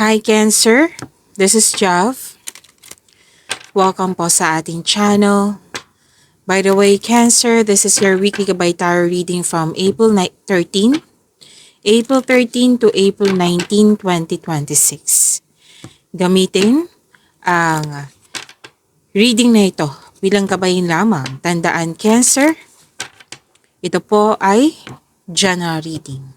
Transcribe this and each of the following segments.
Hi Cancer, this is Jav. Welcome po sa ating channel. By the way, Cancer, this is your weekly Gabay Tarot reading from April 13 to April 19, 2026. Gamitin ang reading na ito bilang kabayin lamang. Tandaan Cancer, ito po ay general reading.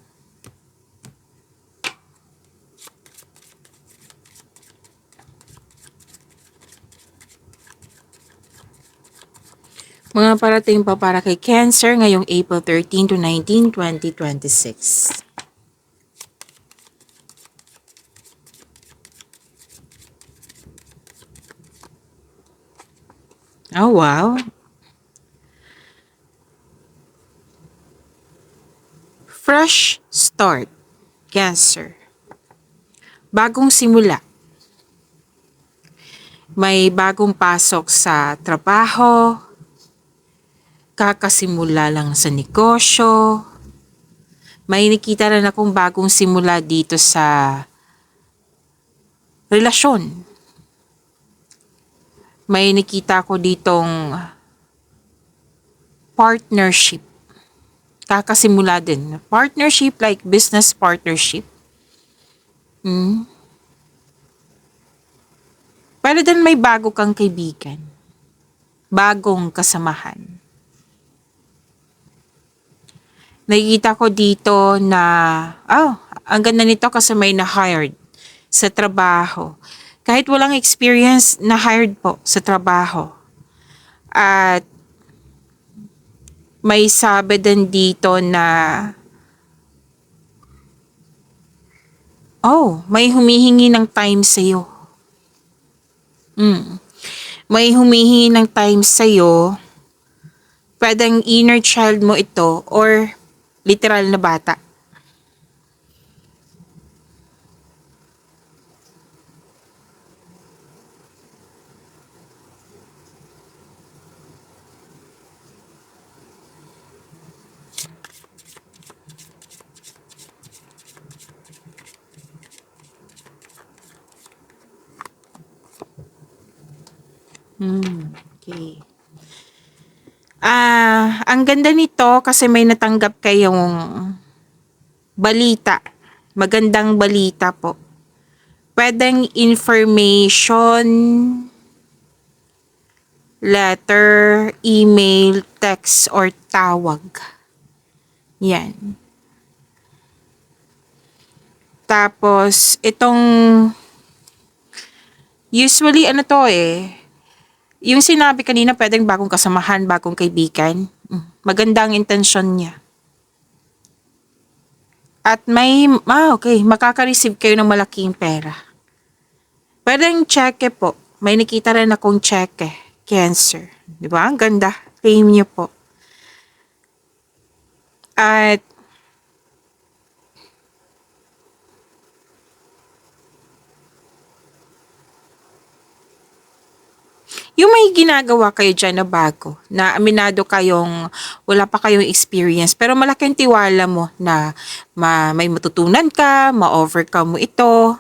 Mga parating pa para kay Cancer ngayong April 13 to 19, 2026. Oh, wow. Fresh start, Cancer. Bagong simula. May bagong pasok sa trabaho, kakasimula lang sa negosyo. May nakita rin akong bagong simula dito sa relasyon. May nakita ko ditong partnership. Kakasimula din. Partnership like business partnership. Pero din may bago kang kaibigan. Bagong kasamahan. Nakikita ko dito na, ang ganda nito kasi may na-hired sa trabaho. Kahit walang experience, na-hired po sa trabaho. At may sabi din dito na, may humihingi ng time sa'yo. May humihingi ng time sa'yo. Pwedeng inner child mo ito or literal na bata. Okay. Ang ganda nito kasi may natanggap kayong balita. Magandang balita po. Pwedeng information, letter, email, text, or tawag. Yan. Tapos, itong usually yung sinabi kanina pwedeng bagong kasamahan, bagong kaibigan. Maganda ang intensyon niya. At makaka-receive kayo ng malaking pera. Pwedeng cheque po. May nakita rin akong cheque. Cancer. Di ba? Ang ganda. Claim niyo po. At yung may ginagawa kayo dyan na bago, na aminado kayong wala pa kayong experience, pero malaking tiwala mo na may matutunan ka, ma-overcome mo ito.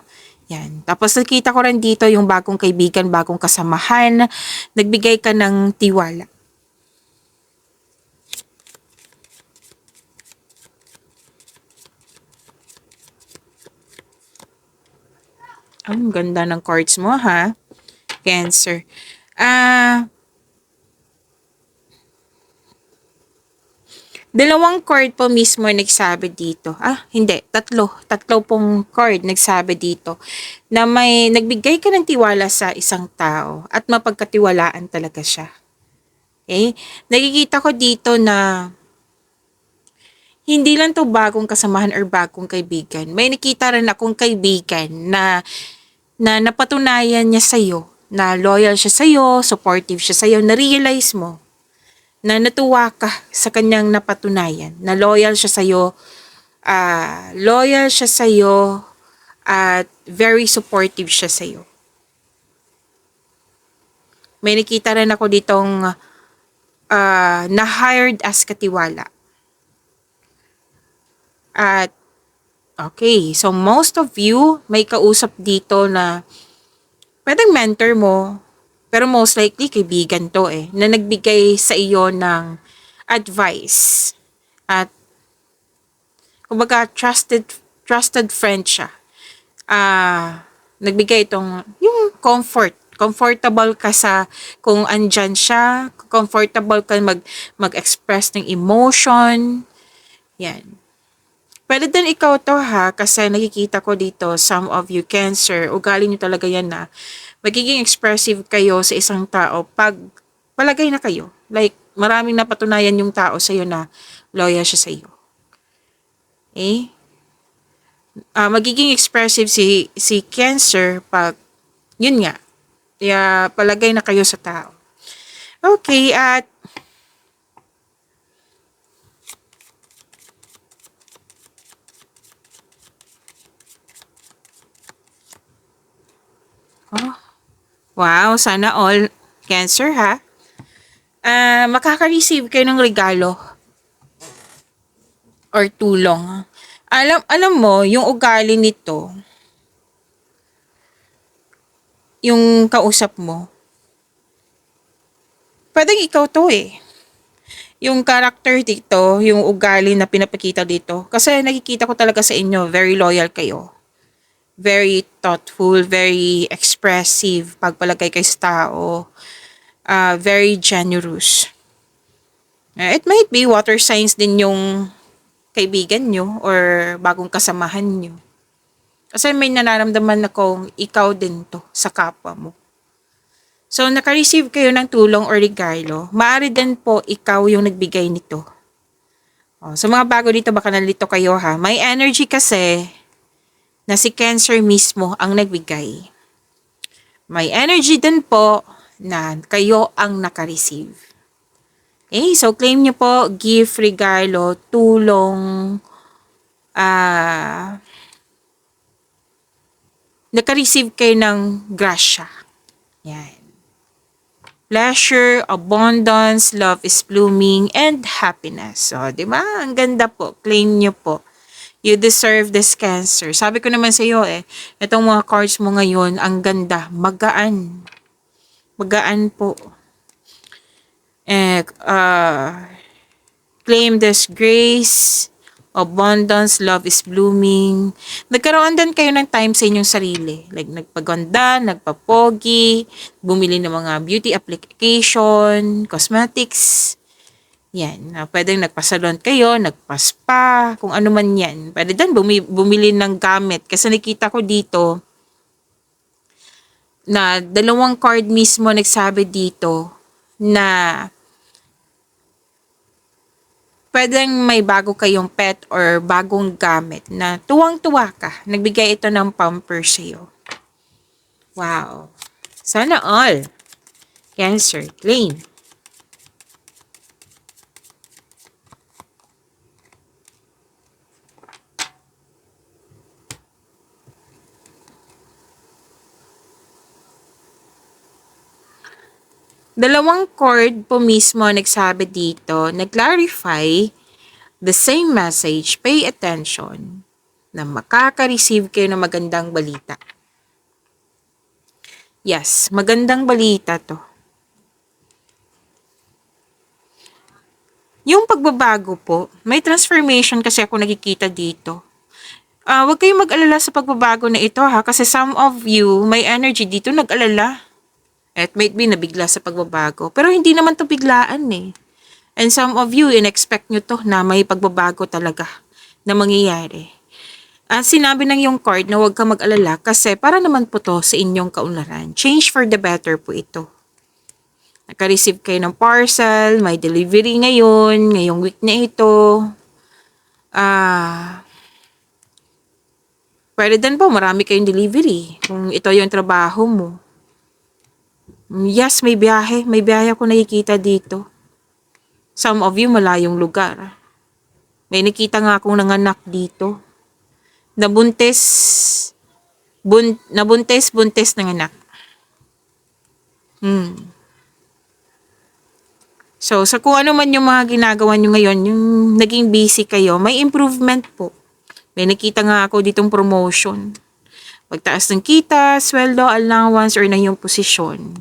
Yan. Tapos nakita ko rin dito yung bagong kaibigan, bagong kasamahan, nagbigay ka ng tiwala. Ang ganda ng cards mo, ha? Cancer. Dalawang card po mismo nagsabi dito. Hindi. Tatlo pong card nagsabi dito na may nagbigay ka ng tiwala sa isang tao at mapagkatiwalaan talaga siya. Okay? Nakikita ko dito na hindi lang to bagong kasamahan or bagong kaibigan. May nakita rin akong kaibigan na napatunayan niya sa'yo, na loyal siya sa'yo, supportive siya sa'yo, na-realize mo na natuwa ka sa kanyang napatunayan, na loyal siya sa'yo at very supportive siya sa'yo. May nakita rin ako ditong na-hired as katiwala. At Okay, so most of you may kausap dito na pwedeng mentor mo, pero most likely kaibigan to na nagbigay sa iyo ng advice. At kumbaga trusted friend siya. Nagbigay itong yung comfortable ka sa kung andyan siya, comfortable ka mag-express ng emotion. Yan. Pwede din ikaw to ha, kasi nakikita ko dito, some of you Cancer, ugali nyo talaga yan na magiging expressive kayo sa isang tao pag palagay na kayo. Like, maraming napatunayan yung tao sa'yo na loyal siya sa'yo. Okay? Magiging expressive si Cancer pag, yun nga, kaya palagay na kayo sa tao. Okay, at wow, sana all Cancer ha. Makaka-receive kayo ng regalo or tulong. Alam mo, yung ugali nito, yung kausap mo, pwedeng ikaw to Yung character dito, yung ugali na pinapakita dito. Kasi nakikita ko talaga sa inyo, very loyal kayo. Very thoughtful, very expressive, pagpalagay kayo sa tao. Very generous. It might be water signs din yung kaibigan nyo or bagong kasamahan nyo. Kasi may nararamdaman akong ikaw din to sa kapwa mo. So, naka-receive kayo ng tulong or regalo, maaari din po ikaw yung nagbigay nito. Sa mga bago dito, baka nalito kayo ha. May energy kasi na si Cancer mismo ang nagbigay. May energy din po na kayo ang naka-receive. Okay, so claim nyo po, gift, regalo, tulong, naka-receive kayo ng grasya. Yan. Pleasure, abundance, love is blooming, and happiness. So, di ba? Ang ganda po. Claim nyo po. You deserve this Cancer. Sabi ko naman sa iyo itong mga cards mo ngayon, ang ganda. Magaan. Magaan po. Claim this grace, abundance, love is blooming. Nagkaroon din kayo ng time sa inyong sarili. Like, nagpaganda, nagpapogi, bumili ng mga beauty application, cosmetics. Yan. Pwedeng nagpasalon kayo, nagpaspa, kung ano man yan. Pwede din bumili ng gamit. Kasi nakita ko dito na dalawang card mismo nagsabi dito na pwedeng may bago kayong pet or bagong gamit na tuwang-tuwa ka. Nagbigay ito ng pamper sa'yo. Wow. Sana all. Cancer, claim. Dalawang chord po mismo nagsabi dito, nag-clarify the same message, pay attention, na makaka-receive kayo ng magandang balita. Yes, magandang balita to. Yung pagbabago po, may transformation kasi ako nakikita dito. Huwag kayong mag-alala sa pagbabago na ito ha, kasi some of you, may energy dito, nag-alala. It might be nabigla sa pagbabago. Pero hindi naman to biglaan And some of you, in-expect nyo to na may pagbabago talaga na mangyayari. Sinabi ng yung card na huwag ka mag-alala kasi para naman po to sa inyong kaunlaran. Change for the better po ito. Naka-receive kayo ng parcel, may delivery ngayong week na ito. Pwede din po, marami kayong delivery kung ito yung trabaho mo. Yes, may biyahe. May biyahe ako nakikita dito. Some of you malayong lugar. May nakita nga akong nanganak dito. Nabuntis nanganak. So, kung ano man yung mga ginagawa nyo ngayon, yung naging busy kayo, may improvement po. May nakita nga ako ditong promotion. Pagtaas ng kita, sweldo, allowance, or na yung posisyon.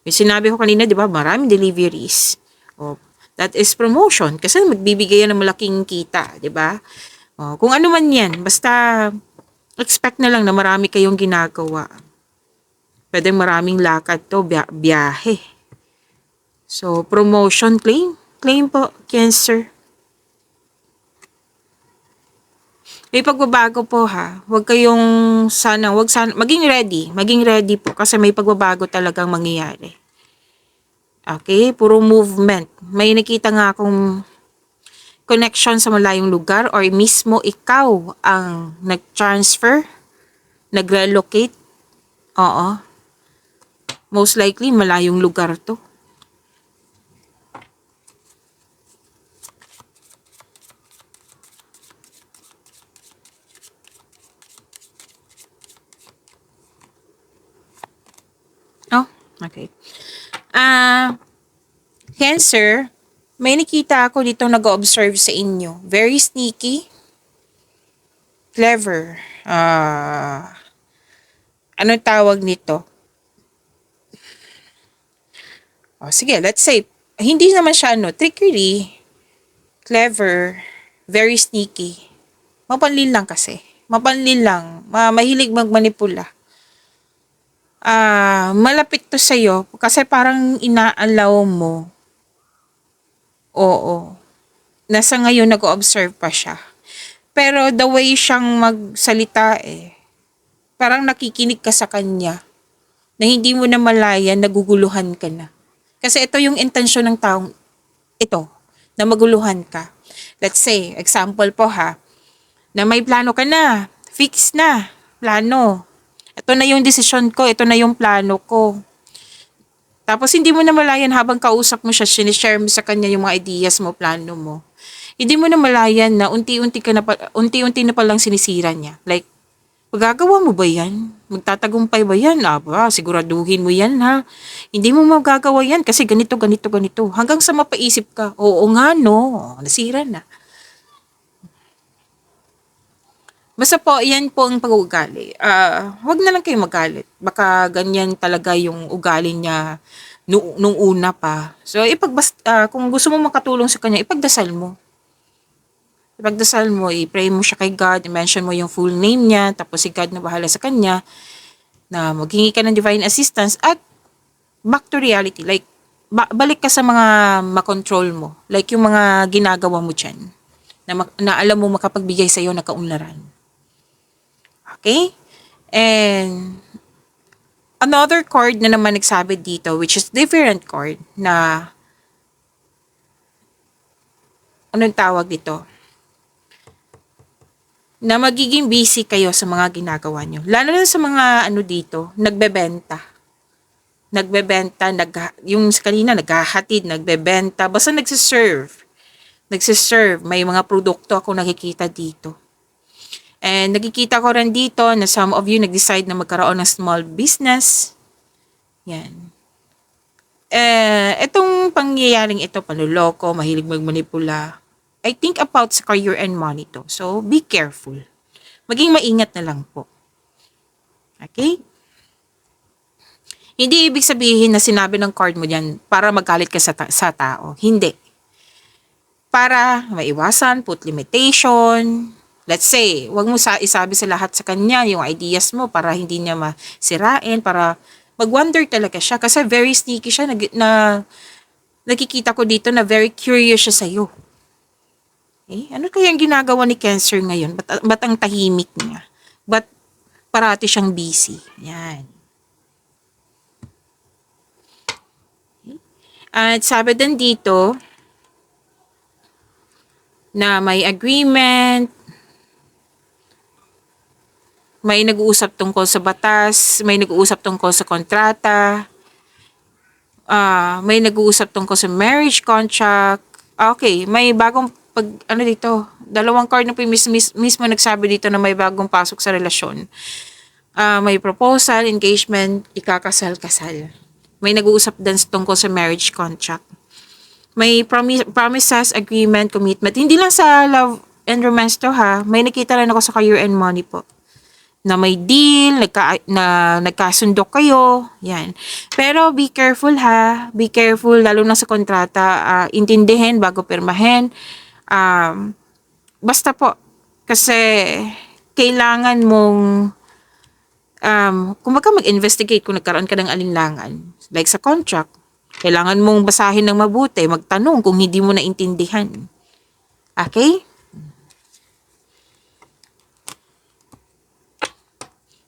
Yung sinabi ko kanina, di ba, maraming deliveries. O, that is promotion. Kasi magbibigay yan ng malaking kita, di ba? O, kung ano man yan, basta expect na lang na marami kayong ginagawa. Pwede maraming lakad to, biyahe. So, promotion claim. Claim po, Cancer. May pagbabago po ha. Huwag sana, maging ready po kasi may pagbabago talagang mangyayari. Okay, puro movement. May nakita nga akong connection sa malayong lugar or mismo ikaw ang nag-transfer, nag-relocate. Oo. Most likely, malayong lugar to. Oh, okay. Cancer, may nakita ako dito nag-observe sa inyo. Very sneaky, clever. Anong tawag nito? Oh, sige, let's say, hindi naman siya trickery, clever, very sneaky. Mapanlin lang kasi. Mapanlin lang. Mahilig magmanipula. Malapit to sa'yo kasi parang inaalaw mo. Oo. Nasa ngayon nag-observe pa siya. Pero the way siyang magsalita parang nakikinig ka sa kanya na hindi mo na malayan, naguguluhan ka na. Kasi ito yung intensyon ng taong ito, na maguluhan ka. Let's say, example po ha, na may plano ka na, fix na, plano. Ito na yung desisyon ko, ito na yung plano ko. Tapos hindi mo na malayan habang kausap mo siya, sinishare mo sa kanya yung mga ideas mo, plano mo. Hindi mo na malayan na unti-unti na palang sinisira niya. Like, magagawa mo ba yan? Magtatagumpay ba yan? Siguraduhin mo yan ha. Hindi mo magagawa yan kasi ganito. Hanggang sa mapaisip ka, oo nga no, nasira na. Basta po, yan po ang pag-uugali. Huwag na lang kayo magalit. Baka ganyan talaga yung ugali niya nung una pa. So, kung gusto mo makatulong sa kanya, ipagdasal mo. I-pray mo siya kay God, i-mention mo yung full name niya, tapos si God na bahala sa kanya, na maghingi ka ng divine assistance, at back to reality. Like, balik ka sa mga makontrol mo. Like yung mga ginagawa mo dyan, na alam mo makapagbigay sa'yo na kaunlaran. Okay? And another card na naman nagsabi dito, which is different card, na anong tawag dito? Na magiging busy kayo sa mga ginagawa nyo. Lalo na sa mga dito, nagbebenta. Yung kanina naghahatid, nagbebenta, basta nagsiserve. May mga produkto ako nakikita dito. And nakikita ko rin dito na some of you nag-decide na magkaroon ng small business. Yan. Itong pangyayaring ito, panluloko, mahilig magmanipula, I think about sa career and money to. So, be careful. Maging maingat na lang po. Okay? Hindi ibig sabihin na sinabi ng card mo dyan para magalit ka sa tao. Hindi. Para maiwasan, put limitation. Let's say, wag mo isabi sa lahat sa kanya yung ideas mo para hindi niya masirain, para mag-wonder talaga siya. Kasi very sneaky siya nakikita ko dito na very curious siya sa'yo. Ano kaya ang ginagawa ni Cancer ngayon? Ba't ang tahimik niya? Ba't parati siyang busy? Yan. At sabi din dito na may agreement, may nag-uusap tungkol sa batas, may nag-uusap tungkol sa kontrata, may nag-uusap tungkol sa marriage contract. Okay, may bagong dito, dalawang card na po mismo nagsabi dito na may bagong pasok sa relasyon. May proposal, engagement, ikakasal-kasal. May nag-uusap din tungkol sa marriage contract. May promises, agreement, commitment. Hindi lang sa love and romance to ha. May nakita rin ako sa career and money po. Na may deal, nagkasundo kayo, yan. Pero be careful ha, be careful lalo na sa kontrata, intindihin bago pirmahin. Basta po, kasi kailangan mong, kumbaga mag-investigate kung nagkaroon ka ng alinlangan. Like sa contract, kailangan mong basahin ng mabuti, magtanong kung hindi mo naintindihan. Okay?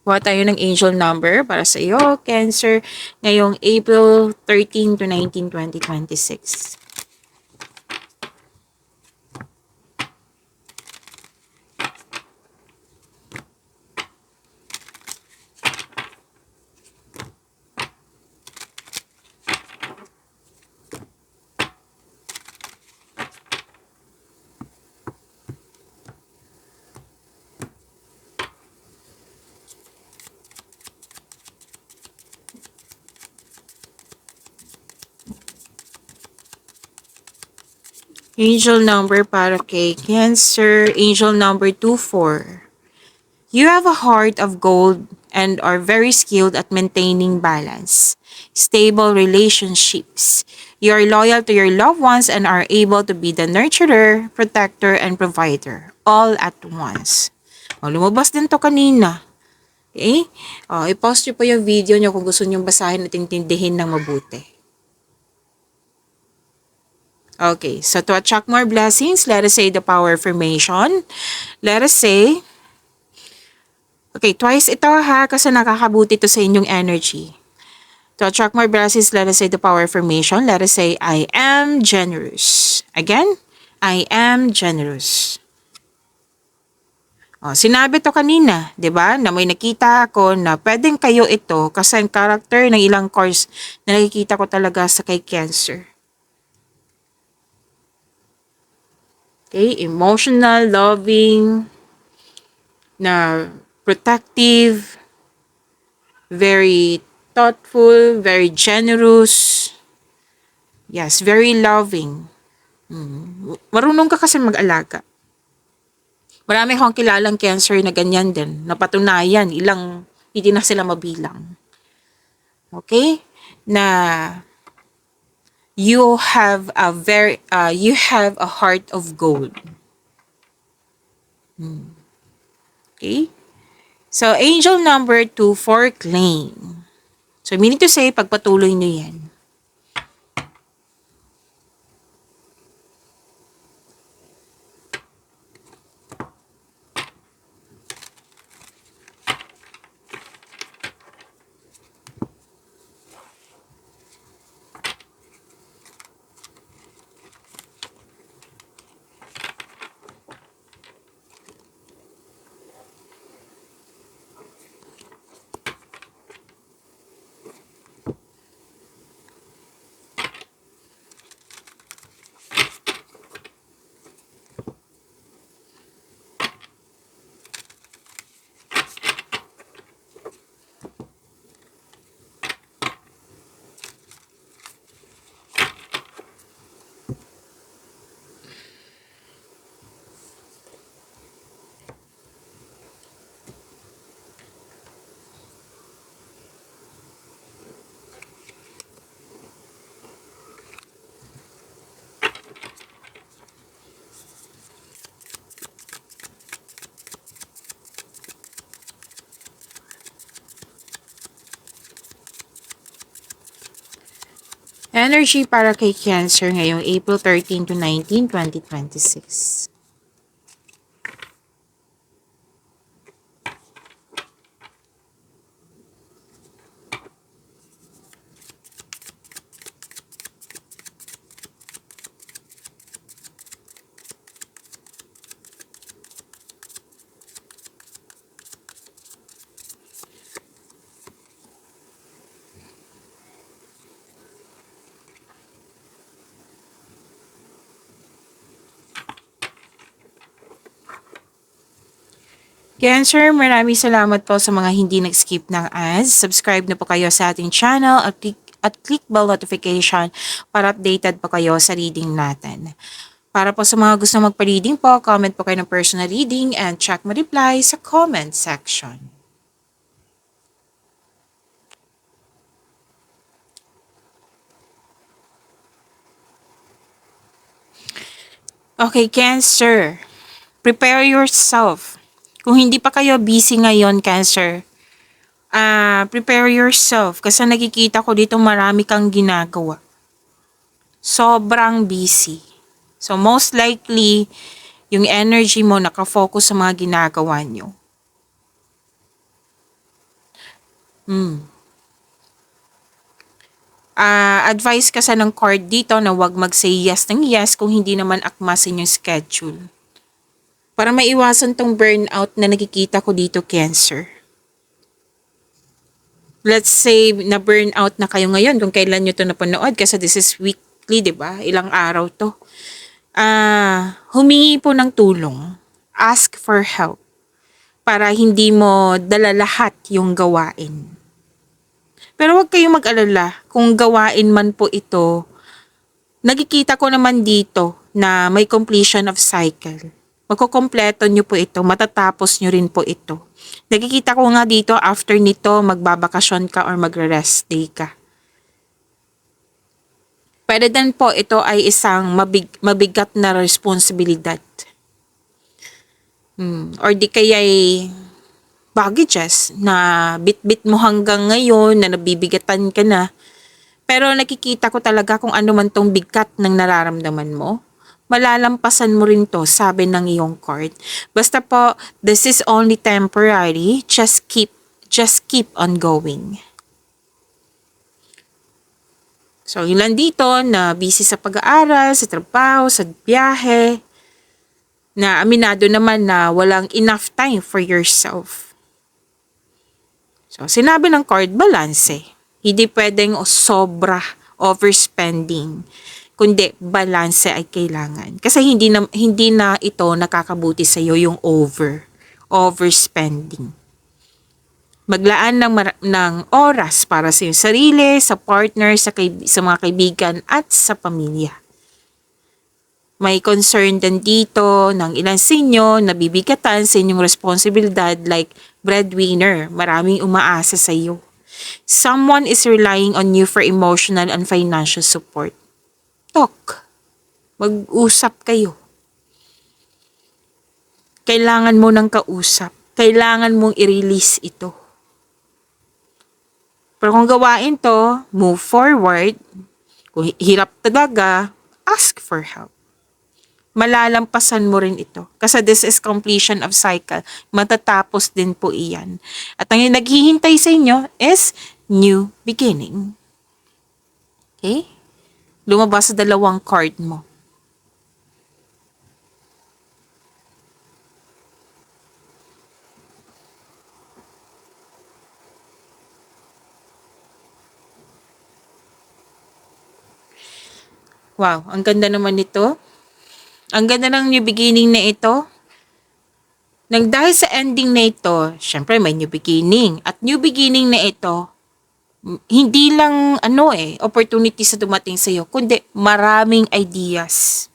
Kuha tayo ng angel number para sa iyo, Cancer, ngayong April 13 to 19, 2026. Angel number para kay Cancer, angel number 24. You have a heart of gold and are very skilled at maintaining balance. Stable relationships. You are loyal to your loved ones and are able to be the nurturer, protector, and provider all at once. Lumabas din to kanina. Okay? I-pause nyo po yung video nyo kung gusto nyo basahin at intindihin ng mabuti. Okay, so to attract more blessings, let us say the power affirmation. Let us say, okay, twice ito ha, kasi nakakabuti to sa inyong energy. To attract more blessings, let us say the power affirmation. Let us say, I am generous. Again, I am generous. Sinabi to kanina, di ba? Na may nakita ako na pwedeng kayo ito kasi ang character ng ilang course na nakikita ko talaga sa kay Cancer. Okay, emotional, loving, na protective, very thoughtful, very generous. Yes, very loving. Marunong ka kasi mag-alaga. Marami akong kilalang Cancer na ganyan din. Napatunayan, ilang, hindi na sila mabilang. Okay? Na you have a heart of gold. Okay? So, angel number 2 for claim. So, meaning to say, pagpatuloy nyo yan. Energy para kay Cancer ngayong April 13 to 19, 2026. Cancer, maraming salamat po sa mga hindi nag-skip ng ads. Subscribe na po kayo sa ating channel at click bell notification para updated po kayo sa reading natin. Para po sa mga gusto magpa-reading po, comment po kayo ng personal reading and check my reply sa comment section. Okay, Cancer. Prepare yourself. Kung hindi pa kayo busy ngayon, Cancer, prepare yourself kasi nakikita ko dito marami kang ginagawa. Sobrang busy. So most likely, yung energy mo nakafocus sa mga ginagawa nyo. Advice kasi ng card dito na wag mag-say yes ng yes kung hindi naman akmasin yung schedule. Para maiwasan tong burnout na nakikita ko dito, Cancer. Let's say na burnout na kayo ngayon kung kailan nyo to napanood kasi this is weekly, di ba? Ilang araw to. Humingi po ng tulong. Ask for help. Para hindi mo dala lahat yung gawain. Pero huwag kayong mag-alala kung gawain man po ito. Nakikita ko naman dito na may completion of cycle. Magkukompleto nyo po ito, matatapos nyo rin po ito. Nakikita ko nga dito after nito magbabakasyon ka or magre-rest day ka. Pwede din po ito ay isang mabigat na responsibilidad. Or di kaya'y baggages na bit-bit mo hanggang ngayon na nabibigatan ka na. Pero nakikita ko talaga kung ano man tong bigat ng nararamdaman mo. Malalampasan mo rin to, sabi ng iyong card. Basta po, this is only temporary. Just keep on going. So, ilan dito na busy sa pag-aaral, sa trabaho, sa biyahe, na aminado naman na walang enough time for yourself. So, sinabi ng card, balance. Hindi pwedeng sobra overspending, kundi balance ay kailangan. Kasi hindi na ito nakakabuti sa iyo yung overspending. Maglaan ng oras para sa iyong sarili, sa partner, sa mga kaibigan at sa pamilya. May concern din dito ng ilan sa inyo na bibigatan sa inyong responsibilidad like breadwinner. Maraming umaasa sa iyo. Someone is relying on you for emotional and financial support. Talk. Mag-usap kayo. Kailangan mo ng kausap. Kailangan mong i-release ito. Pero kung gawain to, move forward. Kung hirap talaga, ask for help. Malalampasan mo rin ito. Kasi this is completion of cycle. Matatapos din po iyan. At ang naghihintay sa inyo is new beginning. Okay? Lumabas sa dalawang card mo. Wow, ang ganda naman nito. Ang ganda ng new beginning na ito. Nang dahil sa ending na ito, syempre may new beginning. At new beginning na ito, hindi lang opportunity sa dumating sa iyo, kundi maraming ideas.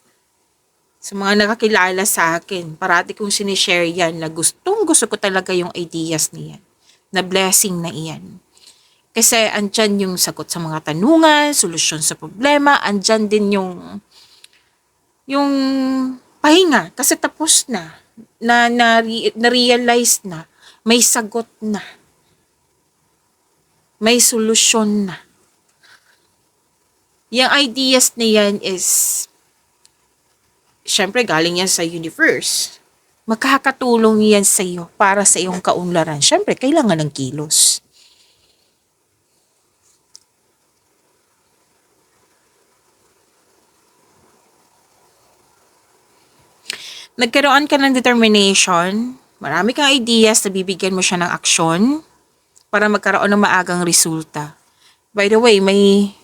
Sa mga nakakilala sa akin, parati kong sinishare yan na gusto ko talaga yung ideas niyan. Na blessing na iyan. Kasi andyan yung sagot sa mga tanungan, solusyon sa problema, andyan din yung pahinga kasi tapos na-realize na, may sagot na, may solusyon na. Yung ideas na yan is, syempre galing yan sa universe. Magkakatulong yan sa iyo para sa iyong kaunlaran. Syempre, kailangan ng kilos. Nagkaroon ka ng determination, marami kang ideas na bibigyan mo siya ng aksyon para magkaroon ng maagang resulta. By the way, may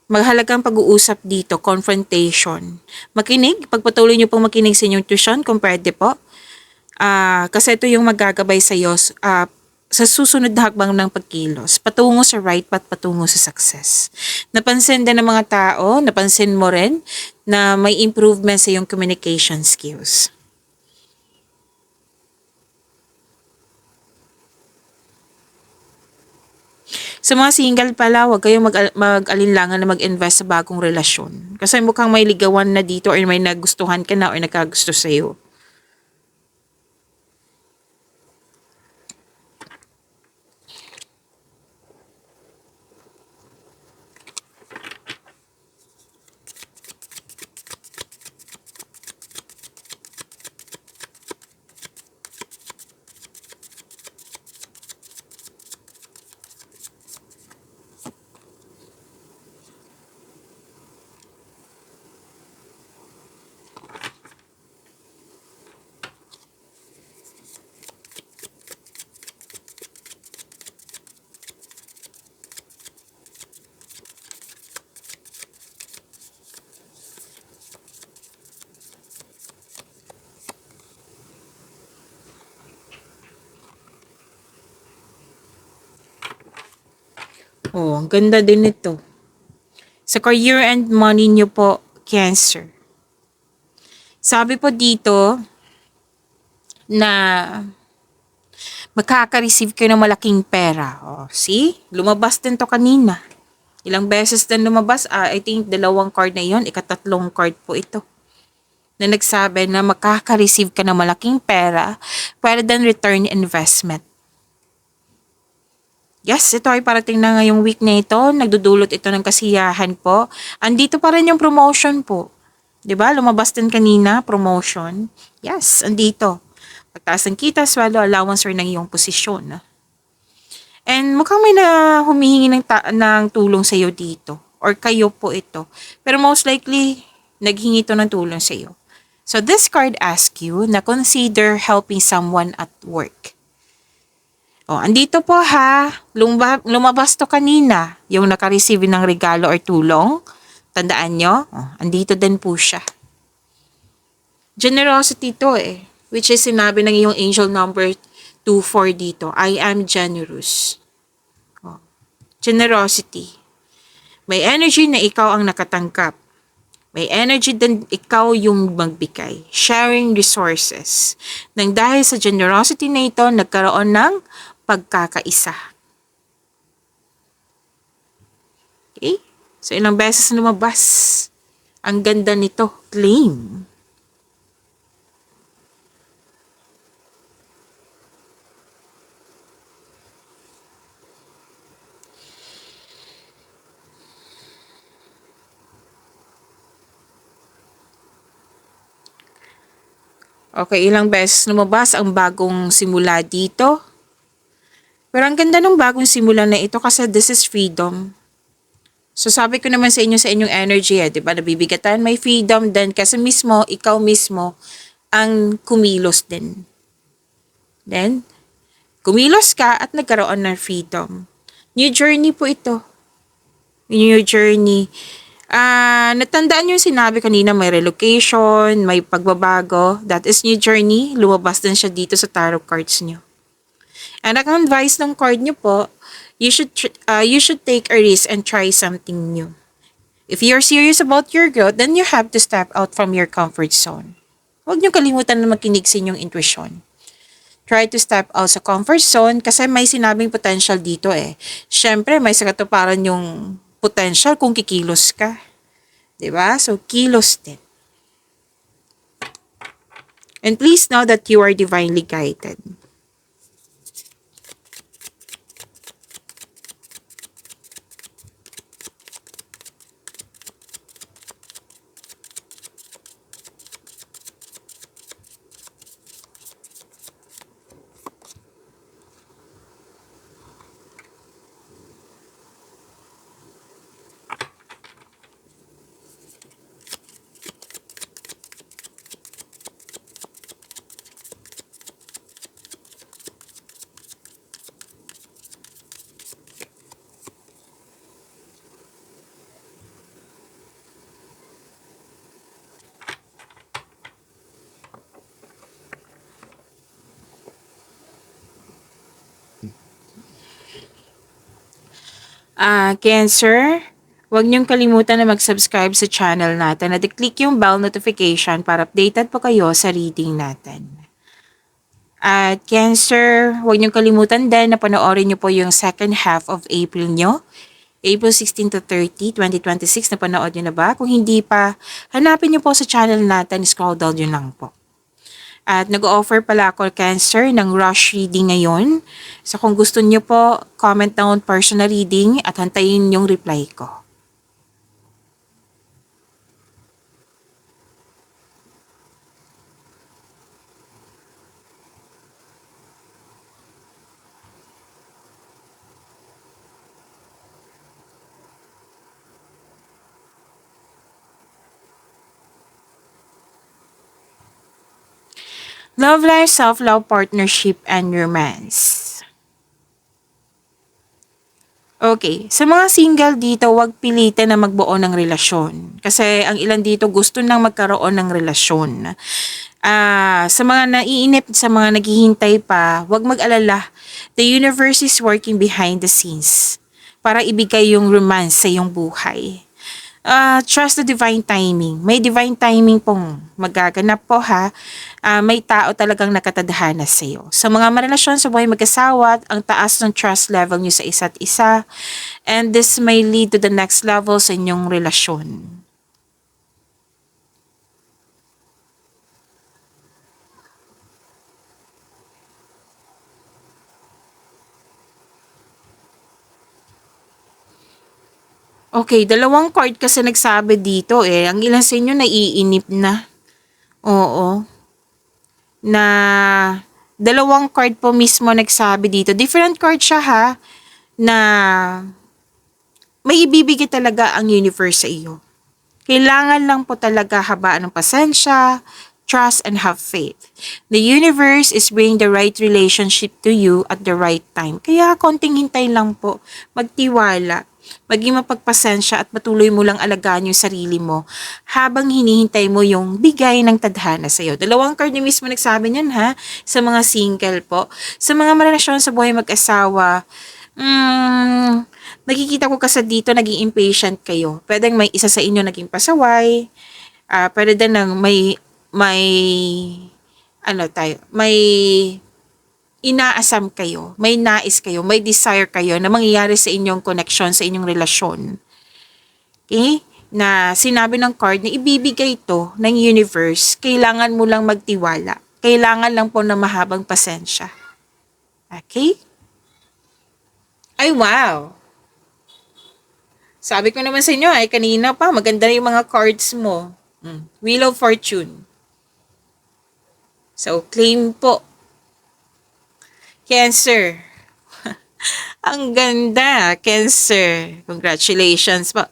maghalagang pag-uusap dito, confrontation. Makinig, pagpatuloy niyo pong makinig sa inyong tuition kung pwede po. Kasi ito yung magagabay sa iyo sa susunod na hakbang ng pagkilos, patungo sa right path, patungo sa success. Napansin din ng mga tao, napansin mo rin na may improvement sa iyong communication skills. Sa mga single pala, huwag kayong mag-alinlangan na mag-invest sa bagong relasyon. Kasi mukhang may ligawan na dito or may nagustuhan ka na or nagkagusto sa'yo. Oh, ang ganda din ito. Sa career and money nyo po, Cancer. Sabi po dito na makaka-receive kayo ng malaking pera. Oh, see? Lumabas din to kanina. Ilang beses din lumabas. I think dalawang card na yon, ikatatlong card po ito. Na nagsabi na makaka-receive ka ng malaking pera rather than return investment. Yes, ito ay parating na ngayong week na ito. Nagdudulot ito ng kasiyahan po. Andito pa rin yung promotion po. 'Di ba? Lumabas din kanina, promotion. Yes, andito. Pagtaas ng kita, swallow allowance or ng iyong posisyon. And mukhang may na humihingi ng tulong sa iyo dito. Or kayo po ito. Pero most likely, naghingi ito ng tulong sa iyo. So this card asks you na consider helping someone at work. Oh, andito po ha. Lumabas to kanina. Yung naka-receive ng regalo or tulong. Tandaan nyo? Oh, andito din po siya. Generosity to eh. Which is sinabi ng iyong angel number 24 dito. I am generous. Oh, generosity. May energy na ikaw ang nakatanggap. May energy din ikaw yung magbigay. Sharing resources. Nang dahil sa generosity na ito, nagkaroon ng pagkakaisa. Okay? So, ilang beses lumabas. Ang ganda nito. Claim. Okay, ilang beses lumabas ang bagong simula dito. Pero ang ganda ng bagong simula na ito kasi this is freedom. So sabi ko naman sa inyo sa inyong energy, di ba? Nabibigatan, may freedom din kasi mismo, ikaw mismo ang kumilos din. Then, kumilos ka at nagkaroon ng freedom. New journey po ito. New journey. Natandaan yung sinabi kanina, may relocation, may pagbabago. That is new journey. Lumabas din siya dito sa tarot cards nyo. And ang advice ng card nyo po, you should take a risk and try something new. If you're serious about your growth, then you have to step out from your comfort zone. Huwag nyo kalimutan na makinig sa inyong intuition. Try to step out sa comfort zone kasi may sinabing potential dito eh. Siyempre, may sakatuparan yung potential kung kikilos ka. Diba? So, kilos din. And please know that you are divinely guided. Cancer, Huwag niyong kalimutan na mag-subscribe sa channel natin at i-click yung bell notification para updated po kayo sa reading natin. At Cancer, huwag niyong kalimutan din na panoorin niyo po yung second half of April niyo. April 16 to 30, 2026, napanood niyo na ba? Kung hindi pa, hanapin niyo po sa channel natin, scroll down yun lang po. At nag-offer pala ako Cancer ng rush reading ngayon. So kung gusto niyo po, comment down personal reading at hantayin yung reply ko. Love life, self-love, partnership, and romance. Okay, sa mga single dito, huwag pilitin na magbuo ng relasyon. Kasi ang ilan dito gusto nang magkaroon ng relasyon. Sa mga naiinip, sa mga naghihintay pa, huwag mag-alala. The universe is working behind the scenes para ibigay yung romance sa iyong buhay. Trust the divine timing. May divine timing pong magaganap po ha. May tao talagang nakatadhana sa iyo. Sa mga marelasyon sa buhay mag-asawa, ang taas ng trust level niyo sa isa't isa. And this may lead to the next level sa inyong relasyon. Okay, dalawang card kasi nagsabi dito eh. Ang ilan sa inyo naiinip na. Oo. Na dalawang card po mismo nagsabi dito. Different card siya ha. Na may ibibigay talaga ang universe sa iyo. Kailangan lang po talaga habaan ng pasensya, trust, and have faith. The universe is bringing the right relationship to you at the right time. Kaya konting hintay lang po. Magtiwala. Maging mapagpasensya at patuloy mo lang alagaan yung sarili mo habang hinihintay mo yung bigay ng tadhana sa iyo. Dalawang card ni mismo nagsabi niyan ha, sa mga single po. Sa mga marelasyon sa buhay mag-asawa, nakikita ko kasi dito naging impatient kayo. Pwedeng may isa sa inyo naging pasaway, pwede din ng may inaasam kayo, may nais kayo, may desire kayo na mangyayari sa inyong connection, sa inyong relasyon. Okay? Na sinabi ng card na ibibigay ito ng universe, kailangan mo lang magtiwala. Kailangan lang po na mahabang pasensya. Okay? Ay, wow! Sabi ko naman sa inyo, ay kanina pa, maganda na yung mga cards mo. Wheel of Fortune. So, claim po. Cancer. Ang ganda, Cancer. Congratulations po.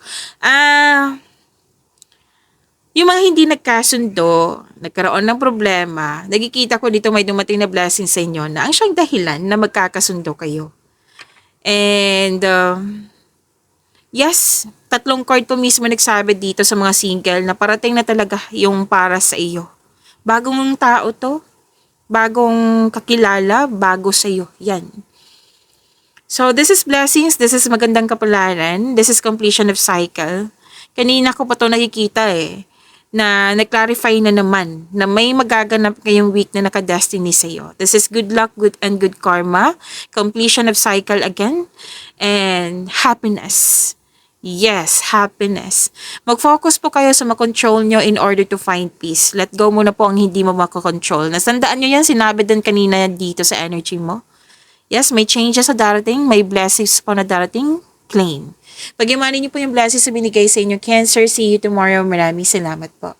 Yung mga hindi nagkasundo, nagkaroon ng problema, nagkikita ko dito may dumating na blessing sa inyo na ang siyang dahilan na magkakasundo kayo. And, yes, tatlong card po mismo nagsabi dito sa mga single na parating na talaga yung para sa iyo. Bagong tao to. Bagong kakilala, bago sa'yo. Yan. So, this is blessings. This is magandang kapalaran. This is completion of cycle. Kanina ko pa ito nakikita eh. Na nag-clarify na naman na may magaganap ngayong week na naka-destiny sa'yo. This is good luck, good and good karma. Completion of cycle again. And happiness. Yes, happiness. Mag-focus po kayo sa makontrol nyo in order to find peace. Let go muna po ang hindi mo makakontrol. Nasandaan nyo yan, sinabi din kanina dito sa energy mo. Yes, may changes sa darating, may blessings po na darating, claim. Pag-imanin nyo po yung blessings na binigay sa inyo, Cancer. See you tomorrow. Maraming salamat po.